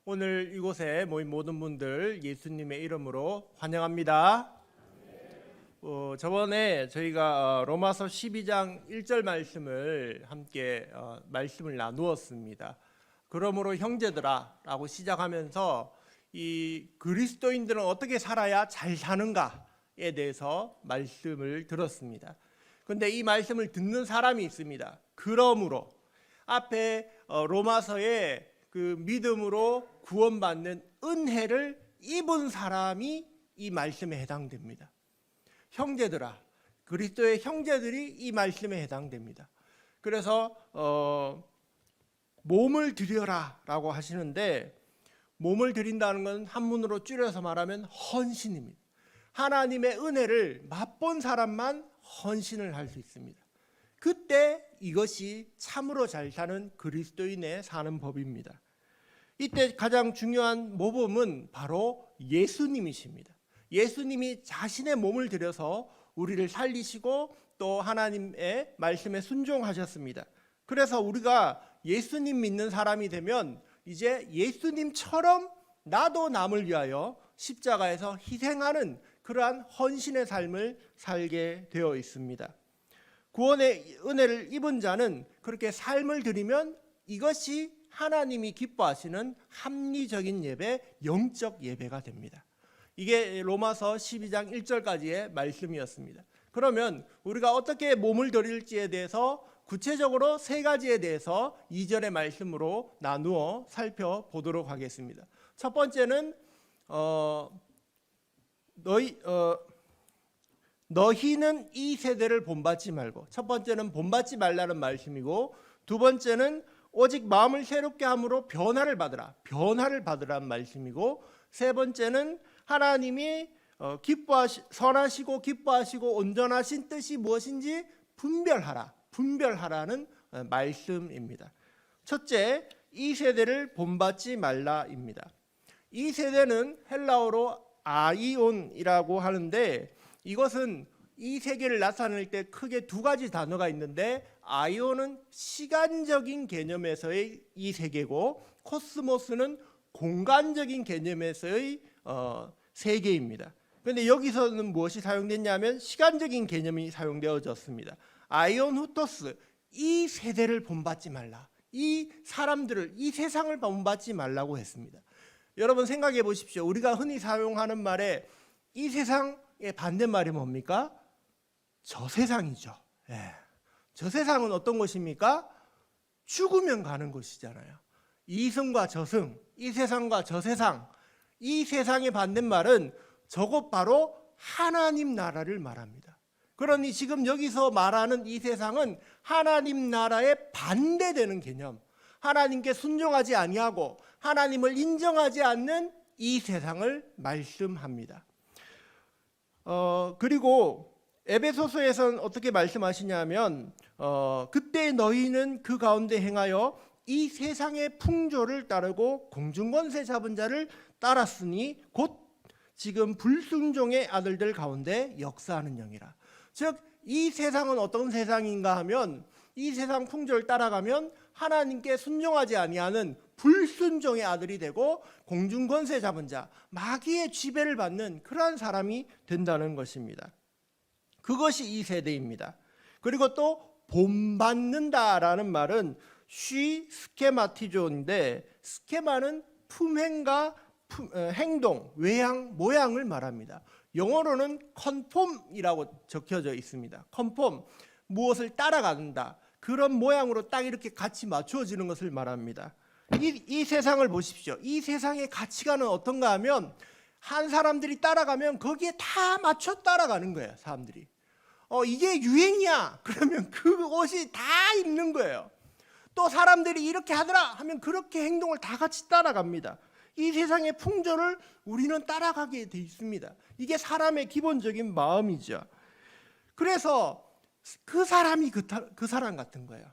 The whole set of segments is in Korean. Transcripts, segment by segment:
오늘 이곳에 모인 모든 분들 예수님의 이름으로 환영합니다. 저번에 저희가 로마서 12장 1절 말씀을 함께 말씀을 나누었습니다. 그러므로 형제들아 라고 시작하면서 이 그리스도인들은 어떻게 살아야 잘 사는가에 대해서 말씀을 들었습니다. 그런데 이 말씀을 듣는 사람이 있습니다. 그러므로 앞에 로마서에 그 믿음으로 구원받는 은혜를 입은 사람이 이 말씀에 해당됩니다. 형제들아, 그리스도의 형제들이 이 말씀에 해당됩니다. 그래서 몸을 드려라 라고 하시는데, 몸을 드린다는 건 한문으로 줄여서 말하면 헌신입니다. 하나님의 은혜를 맛본 사람만 헌신을 할 수 있습니다. 그때 이것이 참으로 잘 사는 그리스도인의 사는 법입니다. 이때 가장 중요한 모범은 바로 예수님이십니다. 예수님이 자신의 몸을 들여서 우리를 살리시고 또 하나님의 말씀에 순종하셨습니다. 그래서 우리가 예수님 믿는 사람이 되면 이제 예수님처럼 나도 남을 위하여 십자가에서 희생하는 그러한 헌신의 삶을 살게 되어 있습니다. 구원의 은혜를 입은 자는 그렇게 삶을 드리면 이것이 하나님이 기뻐하시는 합리적인 예배, 영적 예배가 됩니다. 이게 로마서 12장 1절까지의 말씀이었습니다. 그러면 우리가 어떻게 몸을 드릴지에 대해서 구체적으로 세 가지에 대해서 2절의 말씀으로 나누어 살펴보도록 하겠습니다. 첫 번째는 너희는 이 세대를 본받지 말고, 첫 번째는 본받지 말라는 말씀이고, 두 번째는 오직 마음을 새롭게 함으로 변화를 받으라는 말씀이고, 세 번째는 하나님이 선하시고 기뻐하시고 온전하신 뜻이 무엇인지 분별하라는 말씀입니다. 첫째, 이 세대를 본받지 말라입니다. 이 세대는 헬라어로 아이온이라고 하는데, 이것은 이 세계를 나타낼 때 크게 두 가지 단어가 있는데, 아이온은 시간적인 개념에서의 이 세계고, 코스모스는 공간적인 개념에서의 세계입니다. 그런데 여기서는 무엇이 사용됐냐면 시간적인 개념이 사용되어졌습니다. 아이온 후토스, 이 세대를 본받지 말라, 이 사람들을, 이 세상을 본받지 말라고 했습니다. 여러분 생각해 보십시오. 우리가 흔히 사용하는 말에 이 세상의 반대말이 뭡니까? 저 세상이죠. 저 세상은 어떤 것입니까? 죽으면 가는 곳이잖아요. 이승과 저승, 이 세상과 저 세상, 이 세상의 반대말은 저것 바로 하나님 나라를 말합니다. 그러니 지금 여기서 말하는 이 세상은 하나님 나라에 반대되는 개념, 하나님께 순종하지 아니하고 하나님을 인정하지 않는 이 세상을 말씀합니다. 그리고 에베소서에서는 어떻게 말씀하시냐면 그때 너희는 그 가운데 행하여 이 세상의 풍조를 따르고 공중권세 잡은 자를 따랐으니 곧 지금 불순종의 아들들 가운데 역사하는 영이라. 즉 이 세상은 어떤 세상인가 하면 이 세상 풍조를 따라가면 하나님께 순종하지 아니하는 불순종의 아들이 되고 공중권세 잡은 자, 마귀의 지배를 받는 그러한 사람이 된다는 것입니다. 그것이 이 세대입니다. 그리고 또 본받는다라는 말은 스케마티존인데, 스케마는 품행과 행동, 외양, 모양을 말합니다. 영어로는 컨폼이라고 적혀져 있습니다. 컨폼, 무엇을 따라간다, 그런 모양으로 딱 이렇게 같이 맞추어지는 것을 말합니다. 이 세상을 보십시오. 이 세상의 가치관은 어떤가 하면 한 사람들이 따라가면 거기에 다 맞춰 따라가는 거예요. 사람들이 이게 유행이야 그러면 그 옷이 다 입는 거예요. 또 사람들이 이렇게 하더라 하면 그렇게 행동을 다 같이 따라갑니다. 이 세상의 풍조를 우리는 따라가게 돼 있습니다. 이게 사람의 기본적인 마음이죠. 그래서 그 사람이 그 사람 같은 거예요.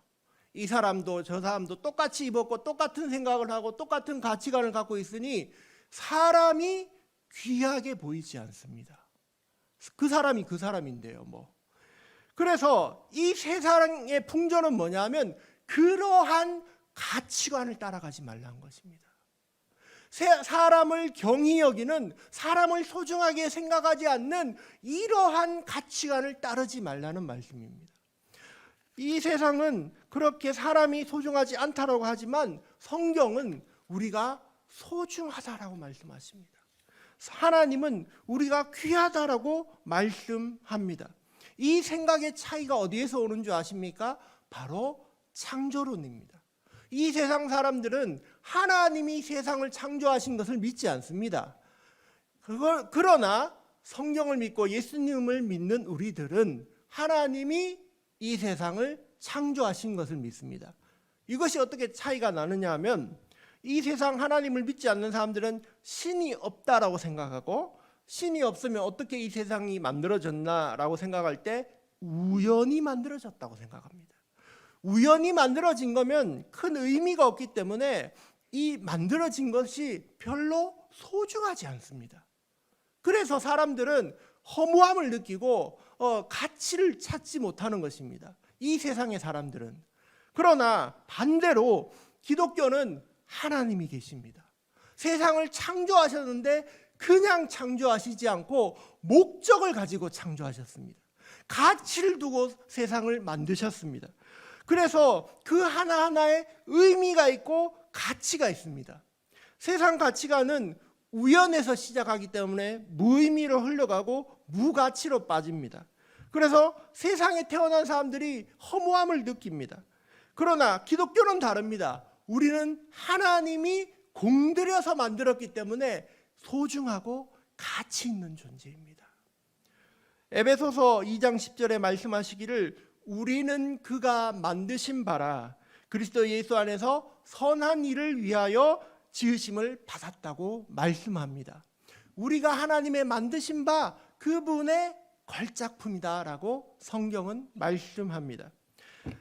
이 사람도 저 사람도 똑같이 입었고 똑같은 생각을 하고 똑같은 가치관을 갖고 있으니 사람이 귀하게 보이지 않습니다. 그 사람이 그 사람인데요. 그래서 이 세상의 풍조는 뭐냐면 그러한 가치관을 따라가지 말라는 것입니다. 사람을 경히 여기는, 사람을 소중하게 생각하지 않는 이러한 가치관을 따르지 말라는 말씀입니다. 이 세상은 그렇게 사람이 소중하지 않다라고 하지만 성경은 우리가 소중하다라고 말씀하십니다. 하나님은 우리가 귀하다라고 말씀합니다. 이 생각의 차이가 어디에서 오는 줄 아십니까? 바로 창조론입니다. 이 세상 사람들은 하나님이 세상을 창조하신 것을 믿지 않습니다. 그러나 성경을 믿고 예수님을 믿는 우리들은 하나님이 이 세상을 창조하신 것을 믿습니다. 이것이 어떻게 차이가 나느냐 하면, 이 세상 하나님을 믿지 않는 사람들은 신이 없다라고 생각하고, 신이 없으면 어떻게 이 세상이 만들어졌나라고 생각할 때 우연히 만들어졌다고 생각합니다. 우연히 만들어진 거면 큰 의미가 없기 때문에 이 만들어진 것이 별로 소중하지 않습니다. 그래서 사람들은 허무함을 느끼고 가치를 찾지 못하는 것입니다. 이 세상의 사람들은. 그러나 반대로 기독교는 하나님이 계십니다. 세상을 창조하셨는데 그냥 창조하시지 않고 목적을 가지고 창조하셨습니다. 가치를 두고 세상을 만드셨습니다. 그래서 그 하나하나에 의미가 있고 가치가 있습니다. 세상 가치관은 우연에서 시작하기 때문에 무의미로 흘러가고 무가치로 빠집니다. 그래서 세상에 태어난 사람들이 허무함을 느낍니다. 그러나 기독교는 다릅니다. 우리는 하나님이 공들여서 만들었기 때문에 소중하고 가치 있는 존재입니다. 에베소서 2장 10절에 말씀하시기를 우리는 그가 만드신 바라 그리스도 예수 안에서 선한 일을 위하여 지으심을 받았다고 말씀합니다. 우리가 하나님의 만드신 바 그분의 걸작품이다라고 성경은 말씀합니다.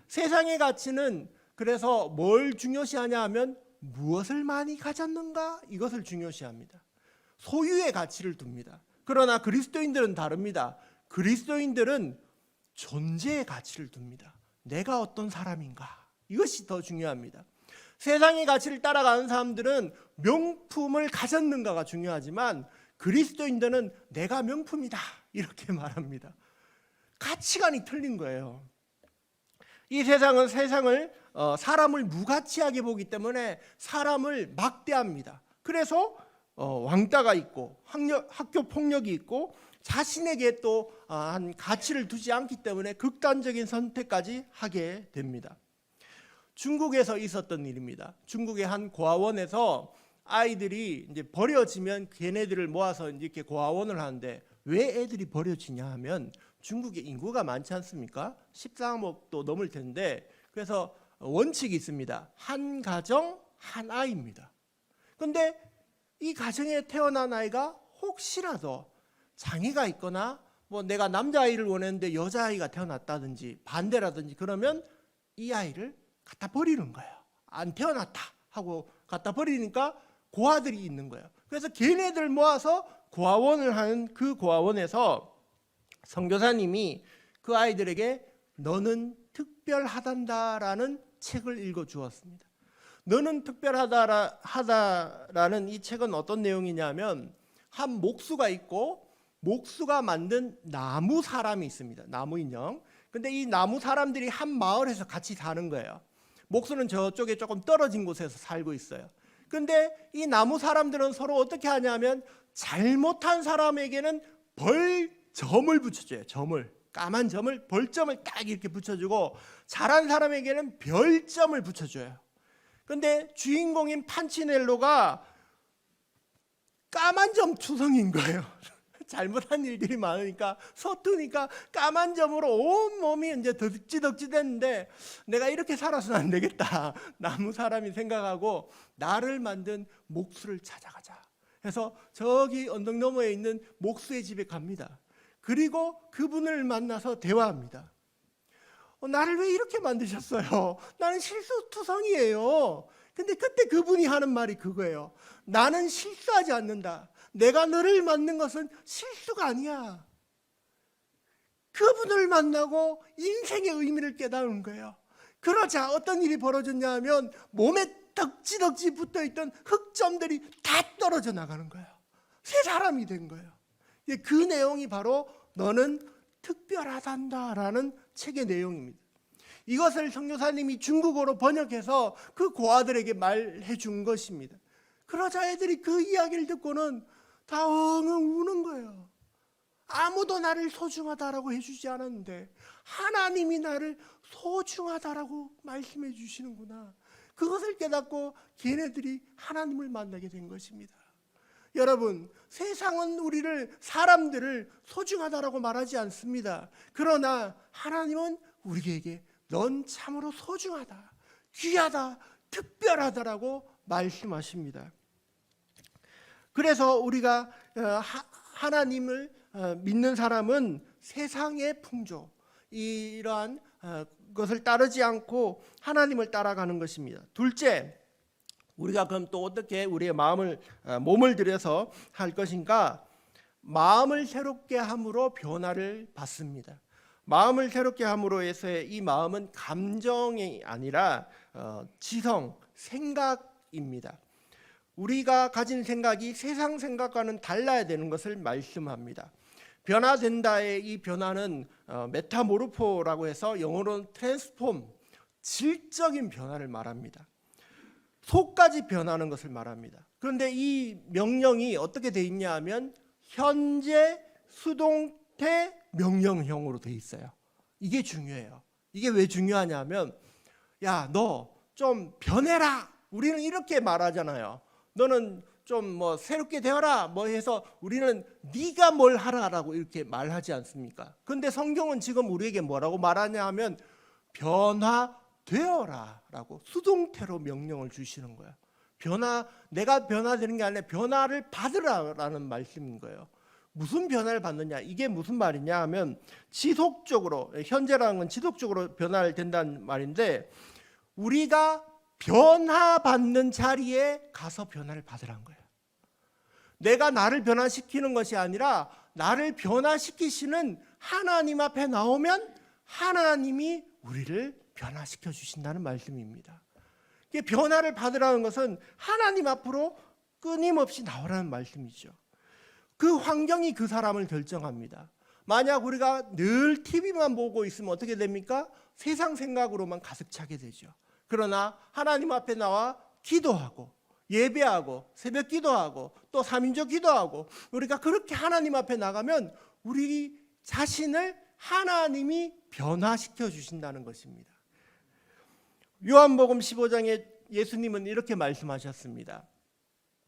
세상의 가치는 그래서 뭘 중요시하냐 하면 무엇을 많이 가졌는가, 이것을 중요시합니다. 소유의 가치를 둡니다. 그러나 그리스도인들은 다릅니다. 그리스도인들은 존재의 가치를 둡니다. 내가 어떤 사람인가, 이것이 더 중요합니다. 세상의 가치를 따라가는 사람들은 명품을 가졌는가가 중요하지만 그리스도인들은 내가 명품이다 이렇게 말합니다. 가치관이 틀린 거예요. 이 세상은 사람을 무가치하게 보기 때문에 사람을 막대합니다. 그래서 왕따가 있고 학교 폭력이 있고 자신에게 또 한 가치를 두지 않기 때문에 극단적인 선택까지 하게 됩니다. 중국에서 있었던 일입니다. 중국의 한 고아원에서 아이들이 이제 버려지면 걔네들을 모아서 이렇게 고아원을 하는데, 왜 애들이 버려지냐 하면 중국에 인구가 많지 않습니까? 14억도 넘을 텐데, 그래서 원칙이 있습니다. 한 가정 한 아이입니다. 그런데 이 가정에 태어난 아이가 혹시라도 장애가 있거나 뭐 내가 남자아이를 원했는데 여자아이가 태어났다든지 반대라든지 그러면 이 아이를 갖다 버리는 거예요. 안 태어났다 하고 갖다 버리니까 고아들이 있는 거예요. 그래서 걔네들 모아서 고아원을 하는 그 고아원에서 선교사님이 그 아이들에게 너는 특별하단다라는 책을 읽어 주었습니다. 너는 특별하다라는 이 책은 어떤 내용이냐면, 한 목수가 있고 목수가 만든 나무 사람이 있습니다. 나무 인형. 근데 이 나무 사람들이 한 마을에서 같이 사는 거예요. 목수는 저쪽에 조금 떨어진 곳에서 살고 있어요. 근데 이 나무 사람들은 서로 어떻게 하냐면 잘못한 사람에게는 벌점을 붙여줘요. 까만 점을, 벌점을 딱 이렇게 붙여주고 잘한 사람에게는 별점을 붙여줘요. 근데 주인공인 판치넬로가 까만 점 투성인 거예요. 잘못한 일들이 많으니까 서투니까 까만 점으로 온 몸이 이제 덕지덕지 됐는데, 내가 이렇게 살아서는 안 되겠다. 나무 사람이 생각하고 나를 만든 목수를 찾아가자. 그래서 저기 언덕 너머에 있는 목수의 집에 갑니다. 그리고 그분을 만나서 대화합니다. 나를 왜 이렇게 만드셨어요? 나는 실수투성이에요. 근데 그때 그분이 하는 말이 그거예요. 나는 실수하지 않는다. 내가 너를 만든 것은 실수가 아니야. 그분을 만나고 인생의 의미를 깨달은 거예요. 그러자 어떤 일이 벌어졌냐 하면 몸에 덕지덕지 붙어있던 흑점들이 다 떨어져 나가는 거예요. 새 사람이 된 거예요. 그 내용이 바로 너는 특별하단다라는 책의 내용입니다. 이것을 선교사님이 중국어로 번역해서 그 고아들에게 말해 준 것입니다. 그러자 애들이 그 이야기를 듣고는 다 엉엉 우는 거예요. 아무도 나를 소중하다라고 해주지 않았는데 하나님이 나를 소중하다라고 말씀해 주시는구나. 그것을 깨닫고 걔네들이 하나님을 만나게 된 것입니다. 여러분, 세상은 우리를, 사람들을 소중하다라고 말하지 않습니다. 그러나 하나님은 우리에게 넌 참으로 소중하다, 귀하다, 특별하다라고 말씀하십니다. 그래서 우리가 하나님을 믿는 사람은 세상의 풍조, 이러한 것을 따르지 않고 하나님을 따라가는 것입니다. 둘째, 우리가 그럼 또 어떻게 우리의 몸을 들여서 할 것인가? 마음을 새롭게 함으로 변화를 받습니다. 마음을 새롭게 함으로 해서의 이 마음은 감정이 아니라 지성, 생각입니다. 우리가 가진 생각이 세상 생각과는 달라야 되는 것을 말씀합니다. 변화된다의 이 변화는 메타모르포라고 해서 영어로는 트랜스폼, 질적인 변화를 말합니다. 속까지 변하는 것을 말합니다. 그런데 이 명령이 어떻게 돼 있냐 하면 현재 수동태 명령형으로 돼 있어요. 이게 중요해요. 이게 왜 중요하냐 하면 야, 너 좀 변해라. 우리는 이렇게 말하잖아요. 너는 좀 새롭게 되어라 해서 우리는 네가 뭘 하라라고 이렇게 말하지 않습니까? 그런데 성경은 지금 우리에게 뭐라고 말하냐 하면 변화되어라라고 수동태로 명령을 주시는 거예요. 내가 변화되는 게 아니라 변화를 받으라라는 말씀인 거예요. 무슨 변화를 받느냐? 이게 무슨 말이냐 하면 지속적으로, 현재라는 건 지속적으로 변화를 된다는 말인데 우리가 변화받는 자리에 가서 변화를 받으라는 거예요. 내가 나를 변화시키는 것이 아니라 나를 변화시키시는 하나님 앞에 나오면 하나님이 우리를 변화시켜 주신다는 말씀입니다. 변화를 받으라는 것은 하나님 앞으로 끊임없이 나오라는 말씀이죠. 그 환경이 그 사람을 결정합니다. 만약 우리가 늘 TV만 보고 있으면 어떻게 됩니까? 세상 생각으로만 가득 차게 되죠. 그러나 하나님 앞에 나와 기도하고 예배하고 새벽 기도하고 또 3인조 기도하고 우리가 그렇게 하나님 앞에 나가면 우리 자신을 하나님이 변화시켜 주신다는 것입니다. 요한복음 15장에 예수님은 이렇게 말씀하셨습니다.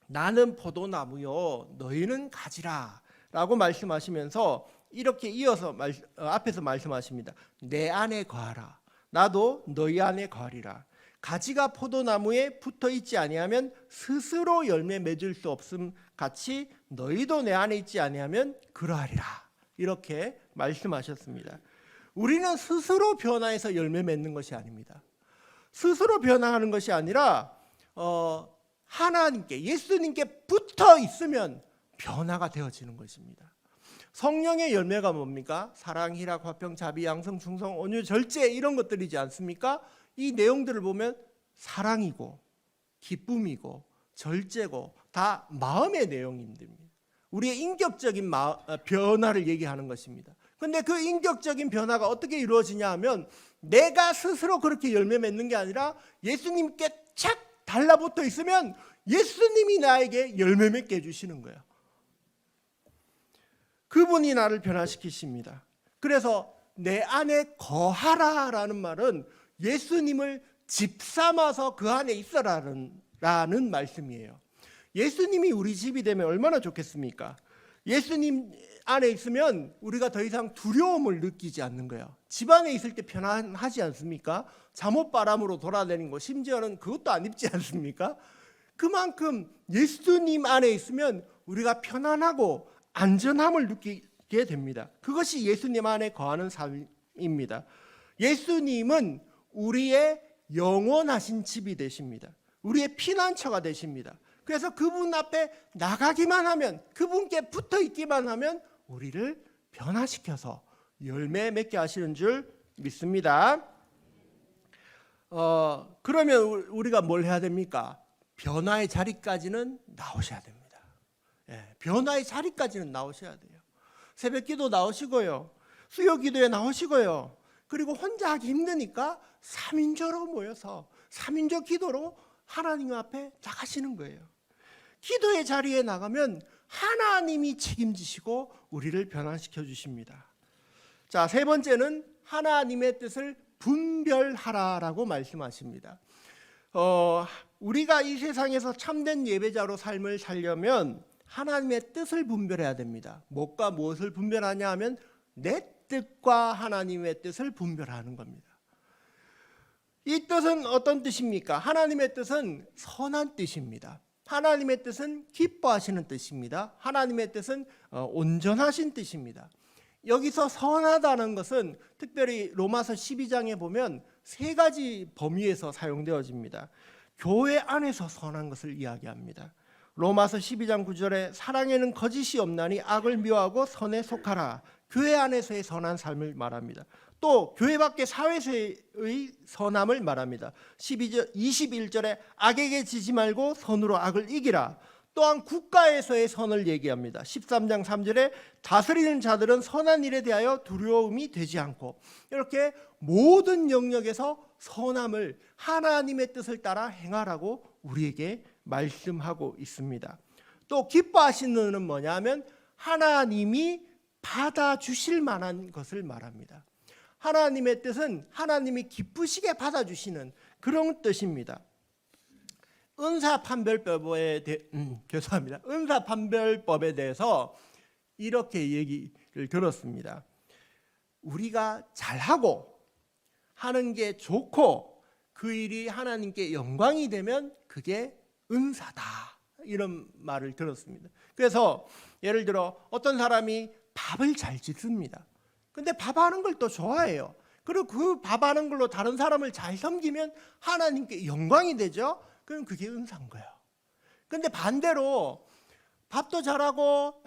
나는 포도나무요 너희는 가지라 라고 말씀하시면서 이렇게 이어서 앞에서 말씀하십니다. 내 안에 거하라 나도 너희 안에 거하리라. 가지가 포도나무에 붙어 있지 아니하면 스스로 열매 맺을 수 없음 같이 너희도 내 안에 있지 아니하면 그러하리라. 이렇게 말씀하셨습니다. 우리는 스스로 변화해서 열매 맺는 것이 아닙니다. 스스로 변화하는 것이 아니라 하나님께, 예수님께 붙어 있으면 변화가 되어지는 것입니다. 성령의 열매가 뭡니까? 사랑, 희락, 화평, 자비, 양성, 충성, 온유, 절제 이런 것들이지 않습니까? 이 내용들을 보면 사랑이고 기쁨이고 절제고 다 마음의 내용입니다. 우리의 인격적인 변화를 얘기하는 것입니다. 그런데 그 인격적인 변화가 어떻게 이루어지냐 하면 내가 스스로 그렇게 열매 맺는 게 아니라 예수님께 착 달라붙어 있으면 예수님이 나에게 열매 맺게 해주시는 거예요. 그분이 나를 변화시키십니다. 그래서 내 안에 거하라라는 말은 예수님을 집삼아서 그 안에 있어라는 말씀이에요. 예수님이 우리 집이 되면 얼마나 좋겠습니까? 예수님 안에 있으면 우리가 더 이상 두려움을 느끼지 않는 거예요. 집 안에 있을 때 편안하지 않습니까? 잠옷바람으로 돌아다니는 거 심지어는 그것도 안 입지 않습니까? 그만큼 예수님 안에 있으면 우리가 편안하고 안전함을 느끼게 됩니다. 그것이 예수님 안에 거하는 삶입니다. 예수님은 우리의 영원하신 집이 되십니다. 우리의 피난처가 되십니다. 그래서 그분 앞에 나가기만 하면, 그분께 붙어 있기만 하면 우리를 변화시켜서 열매 맺게 하시는 줄 믿습니다. 그러면 우리가 뭘 해야 됩니까? 변화의 자리까지는 나오셔야 됩니다. 예, 변화의 자리까지는 나오셔야 돼요. 새벽기도 나오시고요, 수요기도에 나오시고요, 그리고 혼자 하기 힘드니까 3인조로 모여서 3인조 기도로 하나님 앞에 나가시는 거예요. 기도의 자리에 나가면 하나님이 책임지시고 우리를 변화시켜 주십니다. 자, 세 번째는 하나님의 뜻을 분별하라라고 말씀하십니다. 우리가 이 세상에서 참된 예배자로 삶을 살려면 하나님의 뜻을 분별해야 됩니다. 무엇과 무엇을 분별하냐 하면 내 뜻과 하나님의 뜻을 분별하는 겁니다. 이 뜻은 어떤 뜻입니까? 하나님의 뜻은 선한 뜻입니다. 하나님의 뜻은 기뻐하시는 뜻입니다. 하나님의 뜻은 온전하신 뜻입니다. 여기서 선하다는 것은 특별히 로마서 12장에 보면 세 가지 범위에서 사용되어집니다. 교회 안에서 선한 것을 이야기합니다. 로마서 12장 9절에 사랑에는 거짓이 없나니 악을 미워하고 선에 속하라. 교회 안에서의 선한 삶을 말합니다. 또 교회 밖의 사회에서의 선함을 말합니다. 21절에 악에게 지지 말고 선으로 악을 이기라. 또한 국가에서의 선을 얘기합니다. 13장 3절에 다스리는 자들은 선한 일에 대하여 두려움이 되지 않고, 이렇게 모든 영역에서 선함을 하나님의 뜻을 따라 행하라고 우리에게 말씀하고 있습니다. 또 기뻐하시는 뭐냐 하면 하나님이 받아주실 만한 것을 말합니다. 하나님의 뜻은 하나님이 기쁘시게 받아주시는 그런 뜻입니다. 은사판별법에 대해서 이렇게 얘기를 들었습니다. 우리가 잘하고 하는 게 좋고 그 일이 하나님께 영광이 되면 그게 은사다, 이런 말을 들었습니다. 그래서 예를 들어 어떤 사람이 밥을 잘 짓습니다. 근데 밥하는 걸 또 좋아해요. 그리고 그 밥하는 걸로 다른 사람을 잘 섬기면 하나님께 영광이 되죠. 그럼 그게 은사인 거예요. 근데 반대로 밥도 잘하고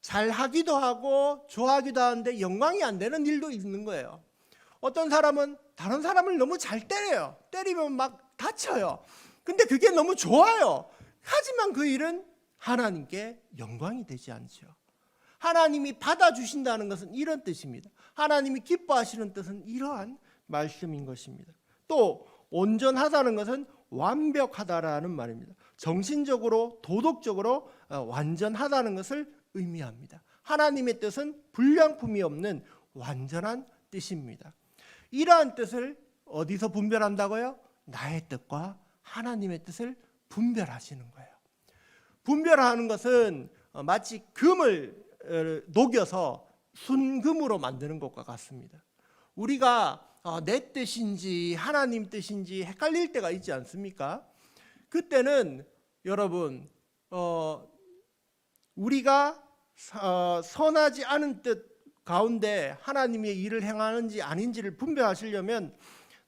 잘하기도 하고 좋아하기도 하는데 영광이 안 되는 일도 있는 거예요. 어떤 사람은 다른 사람을 너무 잘 때려요. 때리면 막 다쳐요. 근데 그게 너무 좋아요. 하지만 그 일은 하나님께 영광이 되지 않죠. 하나님이 받아주신다는 것은 이런 뜻입니다. 하나님이 기뻐하시는 뜻은 이러한 말씀인 것입니다. 또 온전하다는 것은 완벽하다라는 말입니다. 정신적으로 도덕적으로 완전하다는 것을 의미합니다. 하나님의 뜻은 불량품이 없는 완전한 뜻입니다. 이러한 뜻을 어디서 분별한다고요? 나의 뜻과 하나님의 뜻을 분별하시는 거예요. 분별하는 것은 마치 금을 녹여서 순금으로 만드는 것과 같습니다. 우리가 내 뜻인지 하나님 뜻인지 헷갈릴 때가 있지 않습니까? 그때는 여러분 우리가 선하지 않은 뜻 가운데 하나님의 일을 행하는지 아닌지를 분별하시려면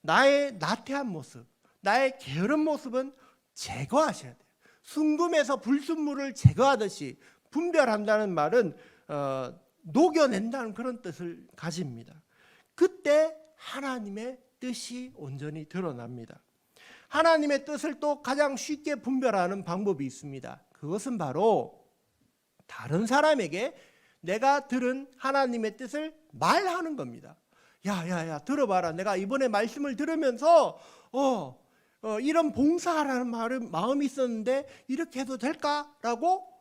나의 나태한 모습, 나의 게으른 모습은 제거하셔야 돼요. 순금에서 불순물을 제거하듯이 분별한다는 말은 녹여낸다는 그런 뜻을 가집니다. 그때 하나님의 뜻이 온전히 드러납니다. 하나님의 뜻을 또 가장 쉽게 분별하는 방법이 있습니다. 그것은 바로 다른 사람에게 내가 들은 하나님의 뜻을 말하는 겁니다. 야, 들어봐라. 내가 이번에 말씀을 들으면서 이런 봉사하라는 마음이 있었는데 이렇게 해도 될까라고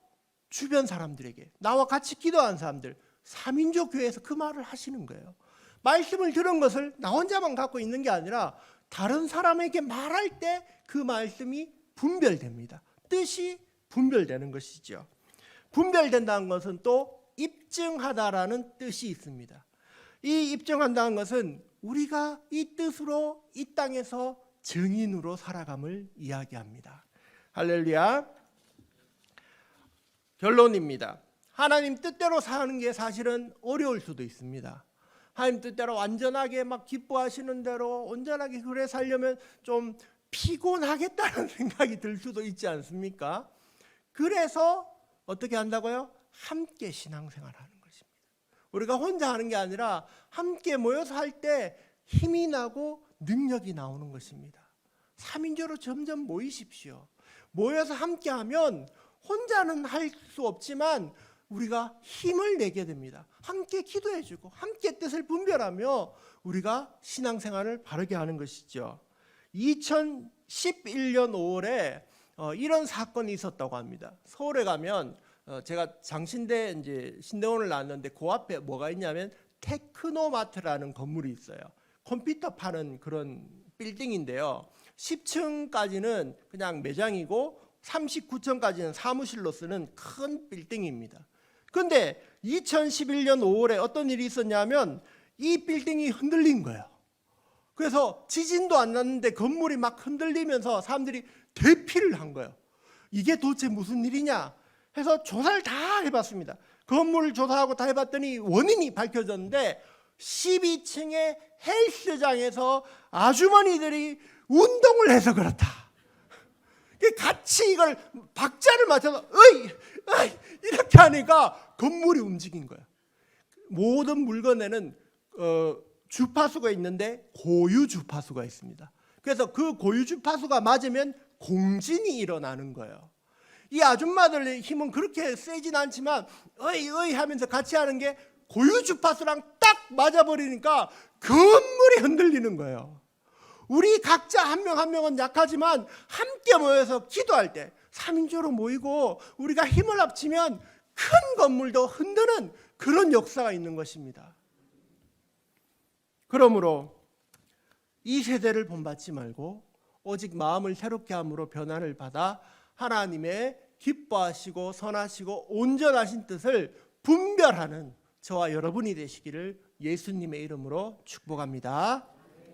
주변 사람들에게, 나와 같이 기도한 사람들, 3인조 교회에서 그 말을 하시는 거예요. 말씀을 들은 것을 나 혼자만 갖고 있는 게 아니라 다른 사람에게 말할 때 그 말씀이 분별됩니다. 뜻이 분별되는 것이죠. 분별된다는 것은 또 입증하다라는 뜻이 있습니다. 이 입증한다는 것은 우리가 이 뜻으로 이 땅에서 증인으로 살아감을 이야기합니다. 할렐루야. 결론입니다. 하나님 뜻대로 사는 게 사실은 어려울 수도 있습니다. 하나님 뜻대로 완전하게 막 기뻐하시는 대로 온전하게 그래 살려면 좀 피곤하겠다는 생각이 들 수도 있지 않습니까? 그래서 어떻게 한다고요? 함께 신앙생활하는 것입니다. 우리가 혼자 하는 게 아니라 함께 모여서 할 때 힘이 나고 능력이 나오는 것입니다. 3인조로 점점 모이십시오. 모여서 함께하면 혼자는 할 수 없지만 우리가 힘을 내게 됩니다. 함께 기도해주고 함께 뜻을 분별하며 우리가 신앙생활을 바르게 하는 것이죠. 2011년 5월에 이런 사건이 있었다고 합니다. 서울에 가면 제가 장신대 이제 신대원을 나왔는데 그 앞에 뭐가 있냐면 테크노마트라는 건물이 있어요. 컴퓨터 파는 그런 빌딩인데요. 10층까지는 그냥 매장이고 39층까지는 사무실로 쓰는 큰 빌딩입니다. 그런데 2011년 5월에 어떤 일이 있었냐면 이 빌딩이 흔들린 거예요. 그래서 지진도 안 났는데 건물이 막 흔들리면서 사람들이 대피를 한 거예요. 이게 도대체 무슨 일이냐 해서 조사를 다 해봤습니다. 건물을 조사하고 다 해봤더니 원인이 밝혀졌는데 12층의 헬스장에서 아주머니들이 운동을 해서 그렇다. 같이 이걸 박자를 맞춰서 어이 이렇게 하니까 건물이 움직인 거예요. 모든 물건에는 주파수가 있는데 고유 주파수가 있습니다. 그래서 그 고유 주파수가 맞으면 공진이 일어나는 거예요. 이 아줌마들의 힘은 그렇게 세진 않지만 어이 하면서 같이 하는 게 고유 주파수랑 딱 맞아버리니까 건물이 흔들리는 거예요. 우리 각자 한 명 한 명은 약하지만 함께 모여서 기도할 때 3인조로 모이고 우리가 힘을 합치면 큰 건물도 흔드는 그런 역사가 있는 것입니다. 그러므로 이 세대를 본받지 말고 오직 마음을 새롭게 함으로 변화를 받아 하나님의 기뻐하시고 선하시고 온전하신 뜻을 분별하는 저와 여러분이 되시기를 예수님의 이름으로 축복합니다.